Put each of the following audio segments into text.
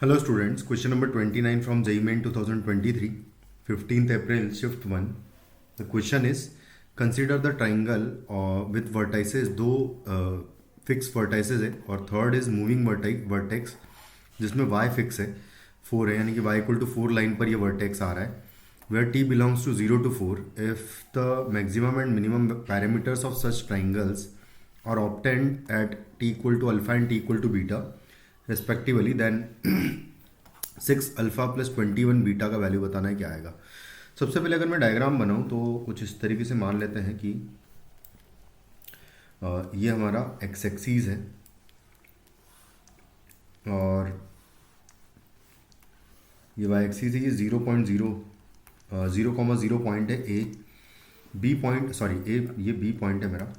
Hello students, question number 29 from JEE Main 2023, 15th April, shift 1. The question is, consider the triangle with vertices, दो fixed vertices है और third is moving vertex जिसमें y fix है 4 है, यानी कि y equal to 4 line पर ये vertex आ रहा है where t belongs to 0 to 4 if the maximum and minimum parameters of such triangles are obtained at t equal to alpha and t equal to beta respectively then 6 alpha plus 21 beta का वैल्यू बताना है क्या आएगा। सबसे पहले अगर मैं डायग्राम बनाऊं तो कुछ इस तरीके से मान लेते हैं कि ये हमारा एक्स एक्सीज है और ये वाई एक्सीज है। ये 0.0 पॉइंट है ए बी पॉइंट ए ये बी पॉइंट है मेरा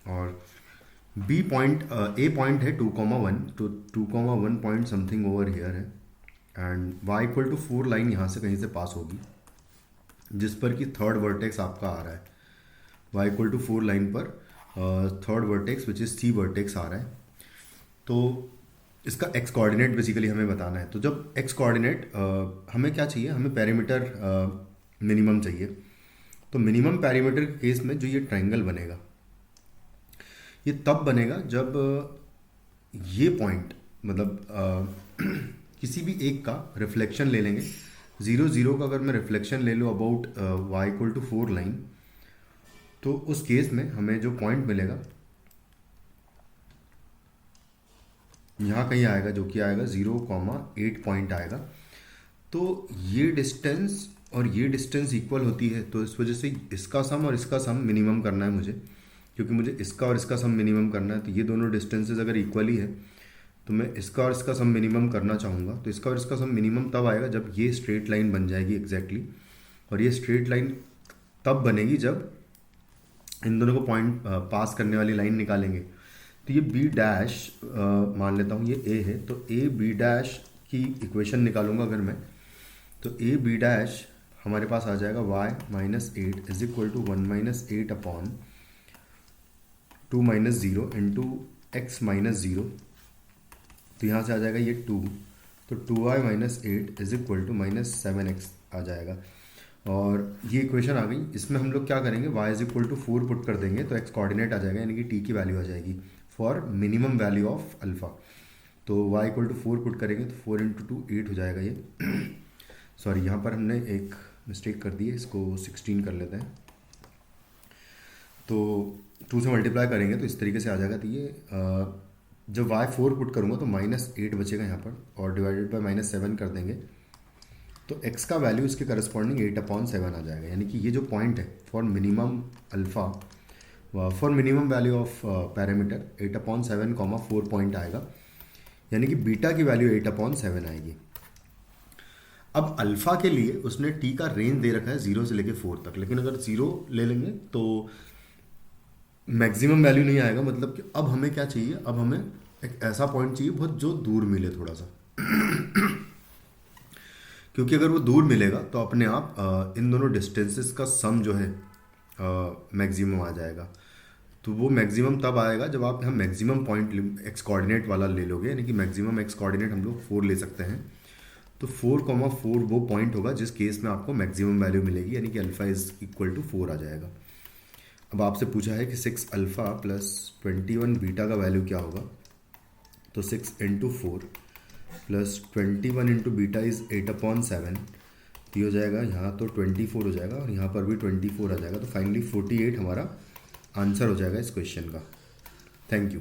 और बी पॉइंट ए पॉइंट है 2,1 तो 2,1 पॉइंट समथिंग ओवर हेयर है and y equal to 4 line यहाँ से कहीं से पास होगी जिस पर कि थर्ड वर्टेक्स आपका आ रहा है। y इक्वल टू 4 लाइन पर third vertex which is C vertex आ रहा है। तो इसका x कोऑर्डिनेट बेसिकली हमें बताना है। तो जब x कोऑर्डिनेट हमें क्या चाहिए, हमें पैरामीटर मिनिमम चाहिए। तो मिनिमम पैरामीटर के केस में जो ये ट्रायंगल बनेगा ये तब बनेगा जब ये पॉइंट मतलब किसी भी एक का रिफ्लेक्शन ले लेंगे। 0 0 का अगर मैं रिफ्लेक्शन ले लूँ about y equal to 4 line तो उस केस में हमें जो पॉइंट मिलेगा यहाँ कहीं आएगा जो कि आएगा 0,8 पॉइंट आएगा। तो ये डिस्टेंस और ये डिस्टेंस इक्वल होती है तो इस वजह से इसका सम और इसका सम मिनिमम करना है मुझे, क्योंकि मुझे इसका और इसका सम मिनिमम करना है। तो ये दोनों डिस्टेंसेस अगर इक्वली है तो मैं इसका और इसका सम मिनिमम करना चाहूँगा। तो इसका और इसका सम मिनिमम तब आएगा जब ये स्ट्रेट लाइन बन जाएगी एग्जैक्टली और ये स्ट्रेट लाइन तब बनेगी जब इन दोनों को पॉइंट पास करने वाली लाइन निकालेंगे। तो ये बी डैश मान लेता हूँ ये ए है तो ए बी डैश की इक्वेशन निकालूंगा अगर मैं तो ए बी डैश हमारे पास आ जाएगा y minus 8 is equal to 1 minus 8 upon 2 minus 0 into x minus 0। तो यहाँ से आ जाएगा ये 2 तो 2y minus 8 is equal to minus 7x आ जाएगा और ये इक्वेशन आ गई। इसमें हम लोग क्या करेंगे y is equal to 4 put कर देंगे तो x कोऑर्डिनेट आ जाएगा, यानी कि t की वैल्यू आ जाएगी for minimum value of alpha. तो y इक्वल टू 4 पुट करेंगे तो 4 इंटू 2 8 हो जाएगा ये सॉरी यहाँ पर हमने एक मिस्टेक कर दी है, इसको 16 कर लेते हैं। तो 2 से मल्टीप्लाई करेंगे तो इस तरीके से आ जाएगा। तो ये जब y 4 पुट करूँगा तो माइनस 8 बचेगा यहाँ पर और डिवाइडेड बाय माइनस 7 कर देंगे तो x का वैल्यू इसके करस्पॉन्डिंग 8/7 आ जाएगा। यानी कि ये जो पॉइंट है for minimum alpha for minimum value of parameter 8/7 4 point आएगा, यानी कि बीटा की वैल्यू 8/7 आएगी। अब अल्फ़ा के लिए उसने t का रेंज दे रखा है 0 से लेके 4 तक, लेकिन अगर 0 ले लेंगे तो मैक्सिमम वैल्यू नहीं आएगा। मतलब कि अब हमें क्या चाहिए, अब हमें एक ऐसा पॉइंट चाहिए बहुत जो दूर मिले थोड़ा सा क्योंकि अगर वो दूर मिलेगा तो अपने आप इन दोनों डिस्टेंसेस का सम जो है मैक्सिमम आ जाएगा। तो वो मैक्सिमम तब आएगा जब आप हम मैक्सिमम पॉइंट एक्स कोऑर्डिनेट वाला ले लोगे, यानी कि मैक्सिमम एक्स कोऑर्डिनेट हम लोग 4 ले सकते हैं। तो 4,4 वो पॉइंट होगा जिस केस में आपको मैक्सिमम वैल्यू मिलेगी, यानी कि अल्फ़ा इज इक्वल टू 4 आ जाएगा। अब आपसे पूछा है कि 6 अल्फ़ा प्लस 21 बीटा का वैल्यू क्या होगा। तो 6 into 4 plus 21 into beta is 8/7। ये हो जाएगा यहाँ तो 24 हो जाएगा और यहाँ पर भी 24 आ जाएगा। तो फाइनली 48 हमारा आंसर हो जाएगा इस क्वेश्चन का। Thank you.